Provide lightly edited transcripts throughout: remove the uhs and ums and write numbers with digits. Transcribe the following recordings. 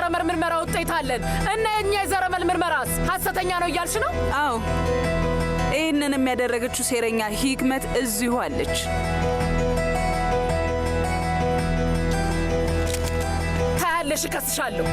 የዘረመል ምርመራ ውጤት አለን እና የኛ የዘረመል ምርመራስ ሐሰተኛ ነው እያልሽ ነው? አዎ ይህንን የሚያደረገችው ሴረኛ ሂክመት እዚሁ አለች። ታያለሽ፣ እከስሻለሁ።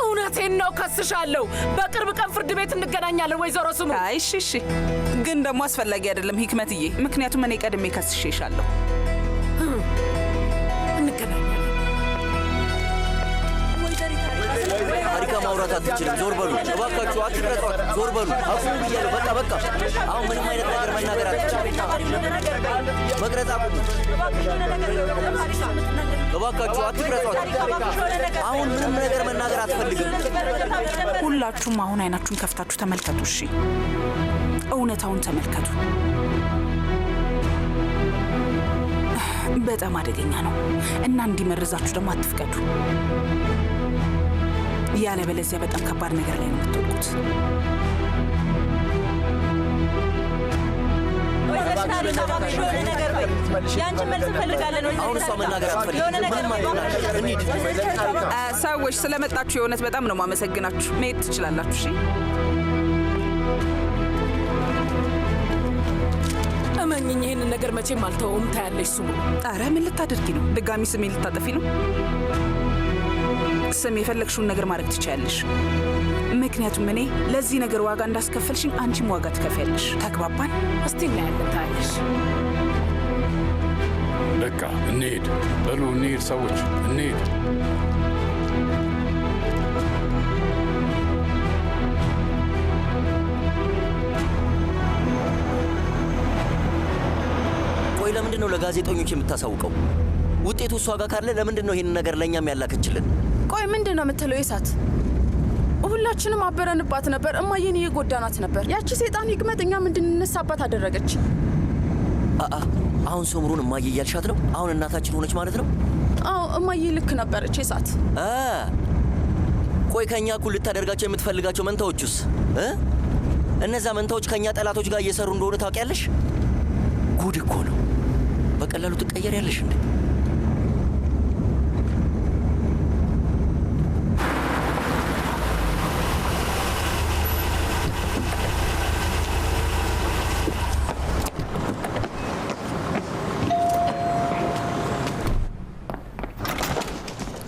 እውነቴን ነው፣ እከስሻለሁ። በቅርብ ቀን ፍርድ ቤት እንገናኛለን ወይዘሮ ስምሩ። አይ እሺ፣ ግን ደግሞ አስፈላጊ አይደለም ሂክመትዬ፣ ምክንያቱም እኔ ቀድሜ ከስሼሻለሁ። ታሪካ ማውራት አትችልም። ዞር በሉ እባካችሁ፣ አትቅረጧት። ዞር በሉ አቁሙ ብያለሁ። በቃ አሁን ምንም አይነት ነገር መናገር አትችልም። መቅረጽ አቁሙ እባካችሁ፣ አትቅረጧት። አሁን ምንም ነገር መናገር አትፈልግም። ሁላችሁም አሁን አይናችሁን ከፍታችሁ ተመልከቱ። እሺ እውነታውን ተመልከቱ። በጣም አደገኛ ነው እና እንዲመርዛችሁ ደግሞ አትፍቀዱ። ያለበለዚያ በጣም ከባድ ነገር ላይ ነው የምትወድቁት። ሰዎች ስለመጣችሁ የእውነት በጣም ነው ማመሰግናችሁ። መሄድ ትችላላችሁ። እሺ እመኝኝ፣ ይህንን ነገር መቼም አልተውም። ታያለሽ ስምሩ። ኧረ ምን ልታደርጊ ነው? ድጋሚ ስሜ ልታጠፊ ነው? ስም የፈለግሽውን ነገር ማድረግ ትችያለሽ። ምክንያቱም እኔ ለዚህ ነገር ዋጋ እንዳስከፈልሽኝ አንቺም ዋጋ ትከፍያለሽ። ተግባባን? እስቲ እናያለን። ታያለሽ። በቃ እንሂድ። በሉ እንሂድ ሰዎች፣ እንሂድ። ቆይ ለምንድን ነው ለጋዜጠኞች የምታሳውቀው? ውጤቱ እሷ ጋር ካለ ለምንድን ነው ይህንን ነገር ለእኛም ያላከችልን? ቆይ ምንድን ነው የምትለው ይሳት? ሁላችንም አበረንባት ነበር። እማዬን እየጎዳናት ነበር። ያቺ ሴጣን ሂክመት እኛም እንድንነሳባት አደረገች። አሁን ሶምሩን እማዬ እያልሻት ነው? አሁን እናታችን ሆነች ማለት ነው? አዎ እማዬ ልክ ነበረች ይሳት። ቆይ ከእኛ እኩል ልታደርጋቸው የምትፈልጋቸው መንታዎቹስ? እነዛ መንታዎች ከእኛ ጠላቶች ጋር እየሰሩ እንደሆነ ታውቂያለሽ? ጉድ እኮ ነው። በቀላሉ ትቀየሪያለሽ እንዴ?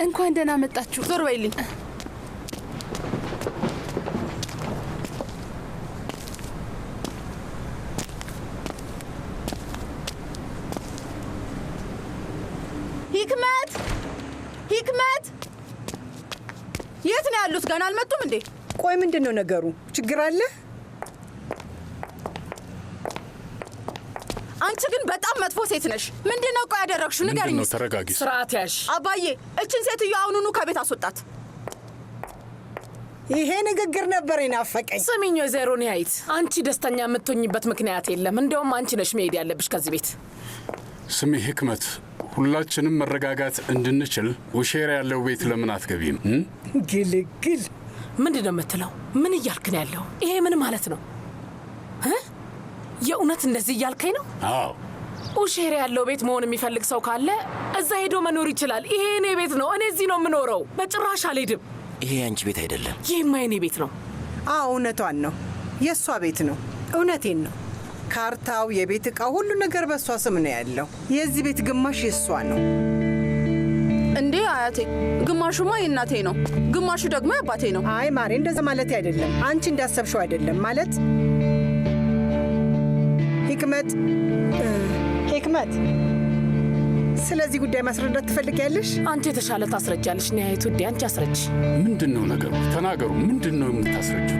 እንኳን ደህና መጣችሁ። ዞር በይልኝ። ሂክመት የት ነው ያሉት? ገና አልመጡም እንዴ? ቆይ ምንድን ነው ነገሩ? ችግር አለ? አንቺ ግን በጣም መጥፎ ሴት ነሽ። ምንድነው ቆይ ያደረግሽው? ንገሪኝ። ምንድነው? ተረጋጊ። ስርዓት ያዥ። አባዬ እችን ሴትዮ አሁኑኑ ከቤት አስወጣት። ይሄ ንግግር ነበር የናፈቀኝ። ስሚኝ ወይዘሮ ኒያይት፣ አንቺ ደስተኛ የምትሆኝበት ምክንያት የለም። እንደውም አንቺ ነሽ መሄድ ያለብሽ ከዚህ ቤት። ስሚ ሂክመት፣ ሁላችንም መረጋጋት እንድንችል ውሼር ያለው ቤት ለምን አትገቢም? ግልግል ምንድን ነው የምትለው? ምን እያልክ ነው ያለው? ይሄ ምን ማለት ነው? የእውነት እንደዚህ እያልከኝ ነው? አዎ። ውሼር ያለው ቤት መሆን የሚፈልግ ሰው ካለ እዛ ሄዶ መኖር ይችላል። ይሄ እኔ ቤት ነው። እኔ እዚህ ነው የምኖረው። በጭራሽ አልሄድም። ይሄ አንቺ ቤት አይደለም። ይህማ የኔ ቤት ነው። አዎ እውነቷን ነው። የእሷ ቤት ነው። እውነቴን ነው። ካርታው፣ የቤት ዕቃው፣ ሁሉ ነገር በእሷ ስም ነው ያለው። የዚህ ቤት ግማሽ የእሷ ነው። እንዴ አያቴ፣ ግማሹማ የእናቴ ነው፣ ግማሹ ደግሞ የአባቴ ነው። አይ ማሬ፣ እንደዛ ማለት አይደለም። አንቺ እንዳሰብሽው አይደለም። ማለት ሂክመት፣ ስለዚህ ጉዳይ ማስረዳት ትፈልጊያለሽ? አንቺ የተሻለ ታስረጃለሽ። ኒያየት ውዴ፣ አንቺ አስረጅ። ምንድን ነው ነገሩ? ተናገሩ። ምንድን ነው የምታስረጅው?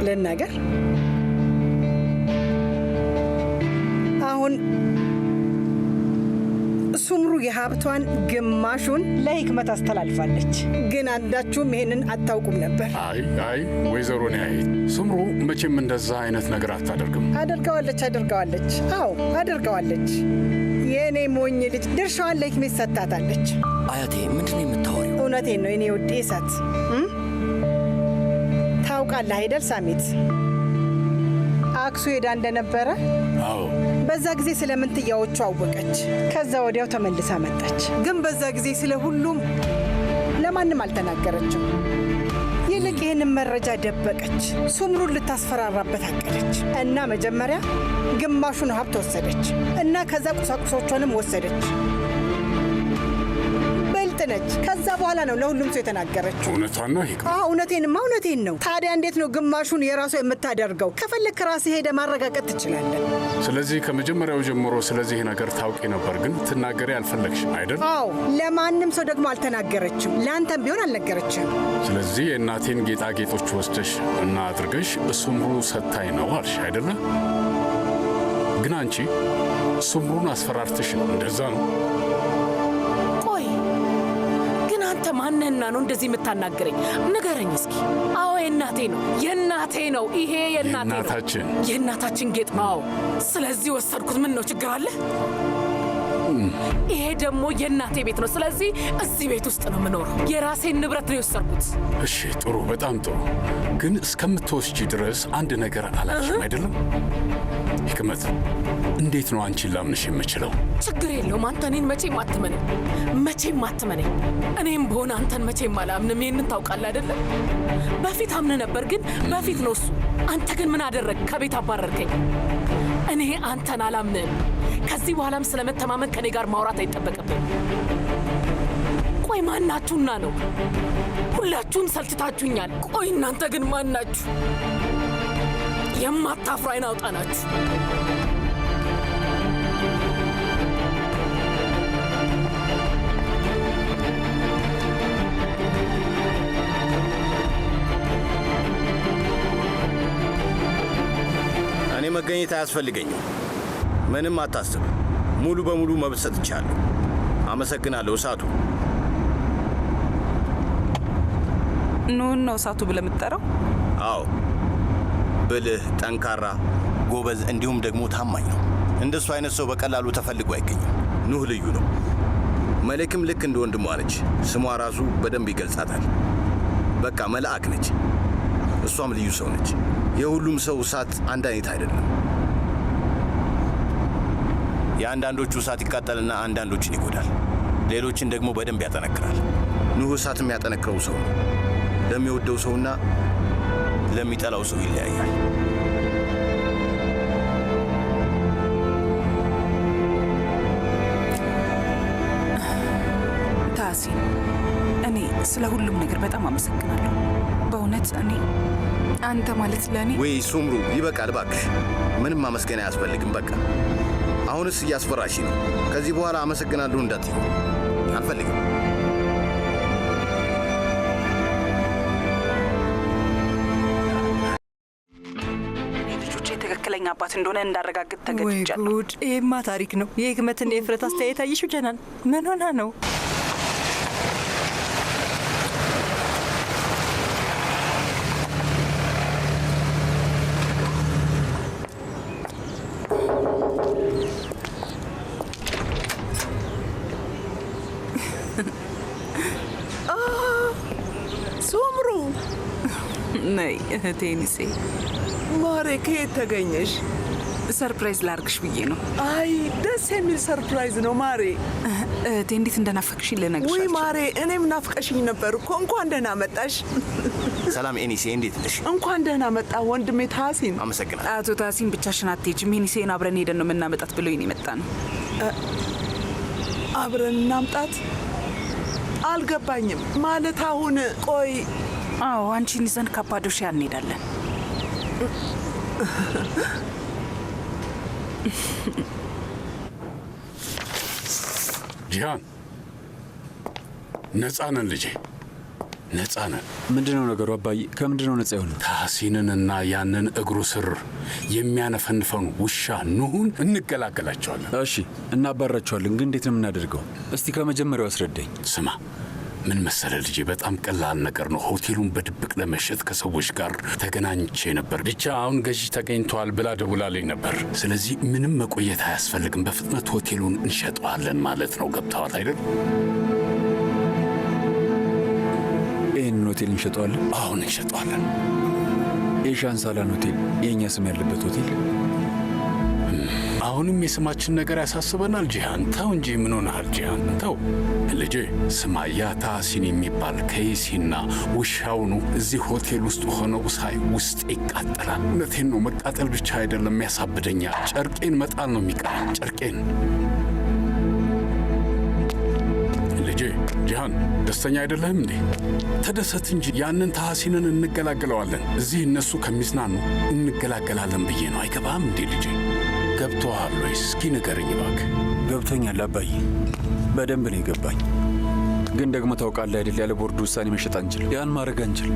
ልናገር። አሁን ሱምሩ የሀብቷን ግማሹን ለሂክመት አስተላልፋለች። ግን አንዳችሁም ይሄንን አታውቁም ነበር። አይ ወይዘሮ ኒያየት፣ ሱምሩ መቼም እንደዛ አይነት ነገር አታደርግም። አደርገዋለች። አዎ አደርገዋለች። የእኔ ሞኝ ልጅ ድርሻዋን ለሂክመት ሰጥታታለች። አያቴ፣ ምንድን ነው የምታወሪው? እውነቴን ነው የኔ ውዴ እሳት። ታውቃለህ አይደል ሳሚት አክሱ ሄዳ እንደነበረ? አዎ በዛ ጊዜ ስለ ምንትያዎቹ አወቀች። ከዛ ወዲያው ተመልሳ መጣች። ግን በዛ ጊዜ ስለ ሁሉም ለማንም አልተናገረችም። ይልቅ ይህንን መረጃ ደበቀች። ሱምሩን ልታስፈራራበት አቀደች እና መጀመሪያ ግማሹን ሀብት ወሰደች እና ከዛ ቁሳቁሶቿንም ወሰደች። ብልጥ ነች። ከዛ በኋላ ነው ለሁሉም ሰው የተናገረችው። እውነቷን ነው ሂክመት? እውነቴን ነው። ታዲያ እንዴት ነው ግማሹን የራሷ የምታደርገው? ከፈለክ ራስህ ሄደ ማረጋገጥ ትችላለህ። ስለዚህ ከመጀመሪያው ጀምሮ ስለዚህ ነገር ታውቂ ነበር፣ ግን ትናገሪ አልፈለግሽም አይደል? አዎ፣ ለማንም ሰው ደግሞ አልተናገረችም። ለአንተም ቢሆን አልነገረችም። ስለዚህ የእናቴን ጌጣጌጦች ወስደሽ እና አድርገሽ ሱምሩ ሰታኝ ነው አልሽ አይደለ? ግን አንቺ ሱምሩን አስፈራርተሽ ነው፣ እንደዛ ነው? አንተ ማንህና ነው እንደዚህ የምታናገረኝ? ንገረኝ እስኪ። አዎ የእናቴ ነው። ይሄ የእናታችን ጌጥ ነው። ስለዚህ ወሰድኩት። ምን ነው ችግር አለ? ይሄ ደግሞ የእናቴ ቤት ነው። ስለዚህ እዚህ ቤት ውስጥ ነው የምኖረው። የራሴን ንብረት ነው የወሰድኩት። እሺ ጥሩ፣ በጣም ጥሩ። ግን እስከምትወስጂ ድረስ አንድ ነገር አላልሽም አይደለም? ሂክመት፣ እንዴት ነው አንቺን ላምንሽ የምችለው? ችግር የለውም። አንተ እኔን መቼም አትመነኝ። እኔም በሆነ አንተን መቼም አላምንም። ይህንን ታውቃለህ አይደለም? በፊት አምን ነበር፣ ግን በፊት ነው እሱ። አንተ ግን ምን አደረግ? ከቤት አባረርከኝ። እኔ አንተን አላምንም። ከዚህ በኋላም ስለመተማመን ከኔ ጋር ማውራት አይጠበቅብን። ቆይ ማናችሁና ነው? ሁላችሁም ሰልችታችሁኛል። ቆይ እናንተ ግን ማናችሁ? የማታፍሩ አይን አውጣ ናችሁ። እኔ መገኘት አያስፈልገኝም። ምንም አታስብ። ሙሉ በሙሉ መብት ሰጥቻለሁ። አመሰግናለሁ እሳቱ። ኑን ነው እሳቱ ብለህ የምትጠራው? አዎ፣ ብልህ፣ ጠንካራ፣ ጎበዝ እንዲሁም ደግሞ ታማኝ ነው። እንደሱ አይነት ሰው በቀላሉ ተፈልጎ አይገኝም። ኑህ ልዩ ነው። መሌክም ልክ እንደ ወንድሟ ነች። ስሟ ራሱ በደንብ ይገልጻታል። በቃ መልአክ ነች። እሷም ልዩ ሰው ነች። የሁሉም ሰው እሳት አንድ አይነት አይደለም። የአንዳንዶቹ እሳት ይቃጠልና አንዳንዶችን ይጎዳል፣ ሌሎችን ደግሞ በደንብ ያጠነክራል። ኑህ እሳት የሚያጠነክረው ሰው ነው። ለሚወደው ሰውና ለሚጠላው ሰው ይለያያል። ታሲን፣ እኔ ስለ ሁሉም ነገር በጣም አመሰግናለሁ። በእውነት አንተ ማለት ለእኔ። ወይ ሱምሩ፣ ይበቃል እባክሽ። ምንም ማመስገን አያስፈልግም። በቃ አሁንስ እያስፈራሽ ነው። ከዚህ በኋላ አመሰግናለሁ እንዳትዪ አልፈልግም። ልጆቼ ትክክለኛ አባት እንደሆነ እንዳረጋግጥ ተገድጃለሁ። ወይ ጉድ! ይሄማ ታሪክ ነው። የህክመትና የፍረት አስተያየት አየሽው? ጀናን ምን ሆና ነው? ሱምሩ ነይ እህቴ ኒሴ። ማሬ፣ ከየት ተገኘሽ? ሰርፕራይዝ ላርግሽ ብዬ ነው። አይ ደስ የሚል ሰርፕራይዝ ነው ማሬ። እህቴ እንዴት እንደናፈቅሽኝ ልነግርሽ። ውይ ማሬ፣ እኔም ናፍቀሽኝ ነበር እኮ። እንኳን ደህና መጣሽ። ሰላም ኤኒሴ፣ እንዴት ነሽ? እንኳን ደህና መጣ ወንድሜ ታሲን። አመሰግናለሁ። አቶ ታሲን ብቻሽን አትሄጂም። ኤኒሴን አብረን ሄደን ነው የምናመጣት ብሎኝ ነው የመጣ ነው። አብረን እናምጣት? አልገባኝም። ማለት አሁን ቆይ። አዎ፣ አንቺን ይዘን ካፓዶሺያ እንሄዳለን። ጂሃን፣ ነፃ ነን ልጄ፣ ነፃ ነን። ምንድነው ነገሩ አባዬ? ከምንድነው ነፃ የሆነው? ታሲንንና ያንን እግሩ ስር የሚያነፈንፈውን ውሻ ኑሁን እንገላገላቸዋለን። እሺ፣ እናባራቸዋለን። ግን እንዴት ነው የምናደርገው? እስቲ ከመጀመሪያው አስረዳኝ። ስማ፣ ምን መሰለ ልጄ፣ በጣም ቀላል ነገር ነው። ሆቴሉን በድብቅ ለመሸጥ ከሰዎች ጋር ተገናኝቼ ነበር። ብቻ አሁን ገዢ ተገኝተዋል ብላ ደውላልኝ ነበር። ስለዚህ ምንም መቆየት አያስፈልግም። በፍጥነት ሆቴሉን እንሸጠዋለን ማለት ነው። ገብተዋል አይደል? ይህንን ሆቴል እንሸጠዋለን? አሁን እንሸጠዋለን። የሻንሳላን ሆቴል የእኛ ስም ያለበት ሆቴል? አሁንም የስማችን ነገር ያሳስበናል። ጂሃን ተው እንጂ ምን ሆነሃል? ጂሃን ተው ልጄ። ስማ ያ ታህሲን የሚባል ከይሲና ውሻውኑ እዚህ ሆቴል ውስጥ ሆነው ሳይ ውስጥ ይቃጠላል። እውነቴን ነው። መቃጠል ብቻ አይደለም ያሳብደኛል። ጨርቄን መጣል ነው የሚቀር ጨርቄን። ልጄ ጂሃን ደስተኛ አይደለህም እንዴ? ተደሰት እንጂ ያንን ታህሲንን እንገላገለዋለን። እዚህ እነሱ ከሚዝናኑ እንገላገላለን ብዬ ነው። አይገባም እንዴ ልጄ? ገብቶሃል ወይስ? እስኪ ንገረኝ እባክህ። ገብቶኛል አባዬ፣ በደንብ ነው የገባኝ። ግን ደግሞ ታውቃለህ አይደል፣ ያለ ቦርዱ ውሳኔ መሸጥ አንችል፣ ያን ማድረግ አንችል።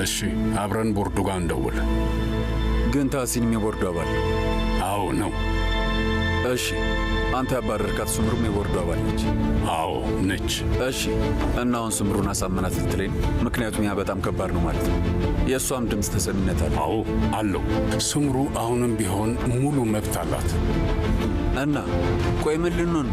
እሺ አብረን ቦርዱ ጋር እንደውል። ግን ታህሲንም የቦርዱ አባል? አዎ ነው። እሺ አንተ ያባረርካት ሱምሩም የቦርዱ አባል ነች? አዎ ነች። እሺ እና አሁን ሱምሩን አሳመናት ልትለኝ? ምክንያቱም ያ በጣም ከባድ ነው ማለት ነው። የእሷም ድምፅ ተሰሚነት አለ። አዎ አለው። ሱምሩ አሁንም ቢሆን ሙሉ መብት አላት። እና ቆይ ምን ልንሆን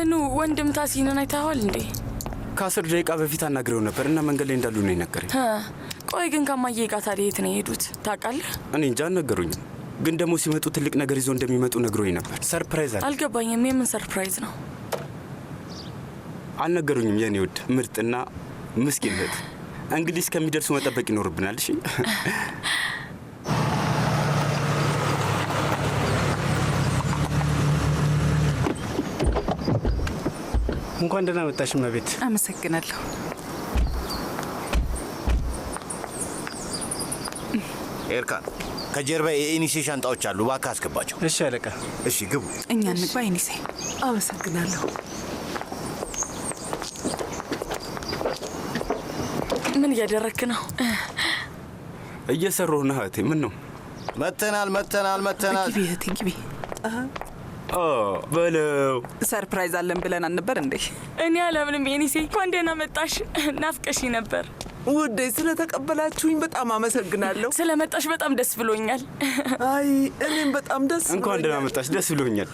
ነው? ወንድም ታህሲንን አይተኸዋል እንዴ? ከ10 ደቂቃ በፊት አናግሬው ነበር እና መንገድ ላይ እንዳሉ ነው የነገረኝ። ቆይ ግን ከማዬ ጋር ታዲያ የት ነው የሄዱት ታውቃለህ? እኔ እንጃ አልነገሩኝም። ግን ደግሞ ሲመጡ ትልቅ ነገር ይዞ እንደሚመጡ ነግሮኝ ነበር። ሰርፕራይዝ አለ። አልገባኝም። የምን ሰርፕራይዝ ነው? አልነገሩኝም የኔ ውድ ምርጥና ምስኪን እህት። እንግዲህ እስከሚደርሱ መጠበቅ ይኖርብናል። እሺ እንኳን ደህና መጣሽ እመቤት። አመሰግናለሁ። ኤርካን ከጀርባ የኢኒሴ ሻንጣዎች አሉ፣ እባክህ አስገባቸው። እሺ አለቃ። እሺ ግቡ። እኛ እንግባ። ኢኒሴ አመሰግናለሁ። ምን እያደረክ ነው? እየሰራሁ ነው እህቴ። ምን ነው? መተናል። ግቢ እህቴ ግቢ። በለው ሰርፕራይዝ አለን ብለን አልነበር እንዴ? እኔ አላምንም። ኢኒሴ እንኳን ደህና መጣሽ። ናፍቀሽ ነበር ውዴ። ስለተቀበላችሁኝ በጣም አመሰግናለሁ። ስለመጣሽ በጣም ደስ ብሎኛል። አይ እኔም በጣም ደስ ብሎኛል። እንኳን ደህና መጣሽ። ደስ ብሎኛል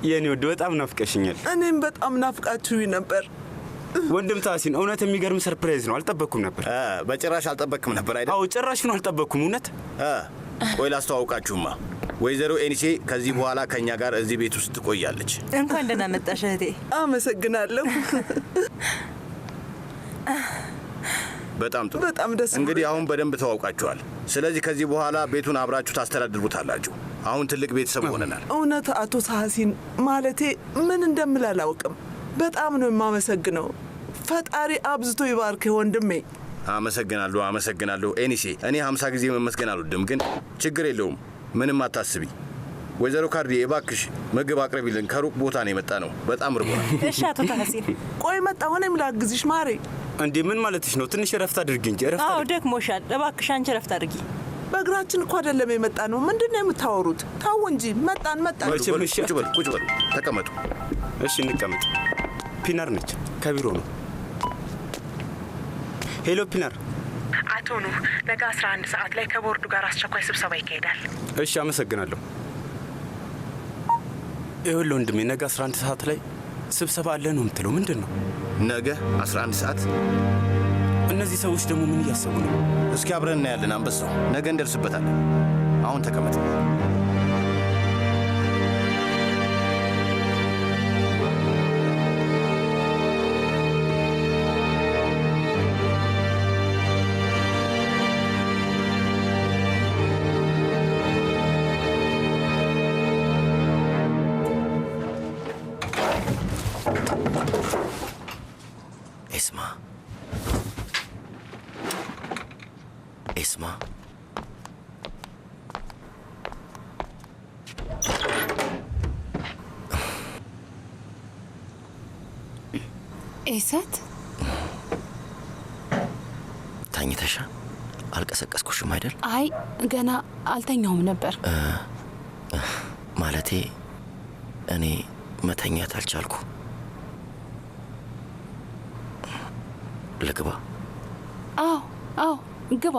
የኔ ውድ፣ በጣም ናፍቀሽኛል። እኔም በጣም ናፍቃችሁኝ ነበር። ወንድም ታህሲን፣ እውነት የሚገርም ሰርፕራይዝ ነው። አልጠበቅኩም ነበር። በጭራሽ አልጠበቅም ነበር አይደል? አዎ ጭራሽ ነው አልጠበቅኩም። እውነት ቆይ ላስተዋውቃችሁማ። ወይዘሮ ኤኒሴ ከዚህ በኋላ ከኛ ጋር እዚህ ቤት ውስጥ ትቆያለች። እንኳን ደህና መጣሽ እህቴ። አመሰግናለሁ። በጣም ጥሩ። በጣም ደስ እንግዲህ አሁን በደንብ ተዋውቃችኋል። ስለዚህ ከዚህ በኋላ ቤቱን አብራችሁ ታስተዳድሩታላችሁ። አሁን ትልቅ ቤተሰብ ሆነናል። እውነት አቶ ታህሲን፣ ማለቴ ምን እንደምል አላውቅም። በጣም ነው የማመሰግነው። ፈጣሪ አብዝቶ ይባርክ ወንድሜ። አመሰግናለሁ ኤኒሴ። እኔ 50 ጊዜ መመስገን አልወድም፣ ግን ችግር የለውም። ምንም አታስቢ። ወይዘሮ ካርዲ እባክሽ ምግብ አቅርቢልን። ከሩቅ ቦታ ነው የመጣ ነው። በጣም ርቦናል። እሺ አቶ ታህሲን። ቆይ መጣሁ። እኔም ላግዝሽ ማሬ። እንዴ ምን ማለትሽ ነው? ትንሽ ረፍት አድርጊ እንጂ። ረፍት አዎ ደክሞሻል። እባክሽ አንቺ ረፍት አድርጊ። በእግራችን እኮ አይደለም የመጣ ነው። ምንድን ነው የምታወሩት? ታው እንጂ መጣን። ቁጭ በሉ፣ ተቀመጡ። እሺ እንቀመጥ። ፒናር ነች፣ ከቢሮ ነው። ሄሎ ፒናር። አቶ ኑህ፣ ነገ 11 ሰዓት ላይ ከቦርዱ ጋር አስቸኳይ ስብሰባ ይካሄዳል። እሺ አመሰግናለሁ። ይኸውልህ ወንድሜ፣ ነገ 11 ሰዓት ላይ ስብሰባ አለ ነው የምትለው? ምንድን ነው ነገ 11 ሰዓት? እነዚህ ሰዎች ደግሞ ምን እያሰቡ ነው? እስኪ አብረን እናያለን አንበሳው። ነገ እንደርስበታለን። አሁን ተቀመጥ። ኤስማ ኤሳት ተኝተሻ? አልቀሰቀስኩሽም አይደል? አይ ገና አልተኛውም ነበር። ማለቴ እኔ መተኛት አልቻልኩ። ልግባ? አዎ ግባ።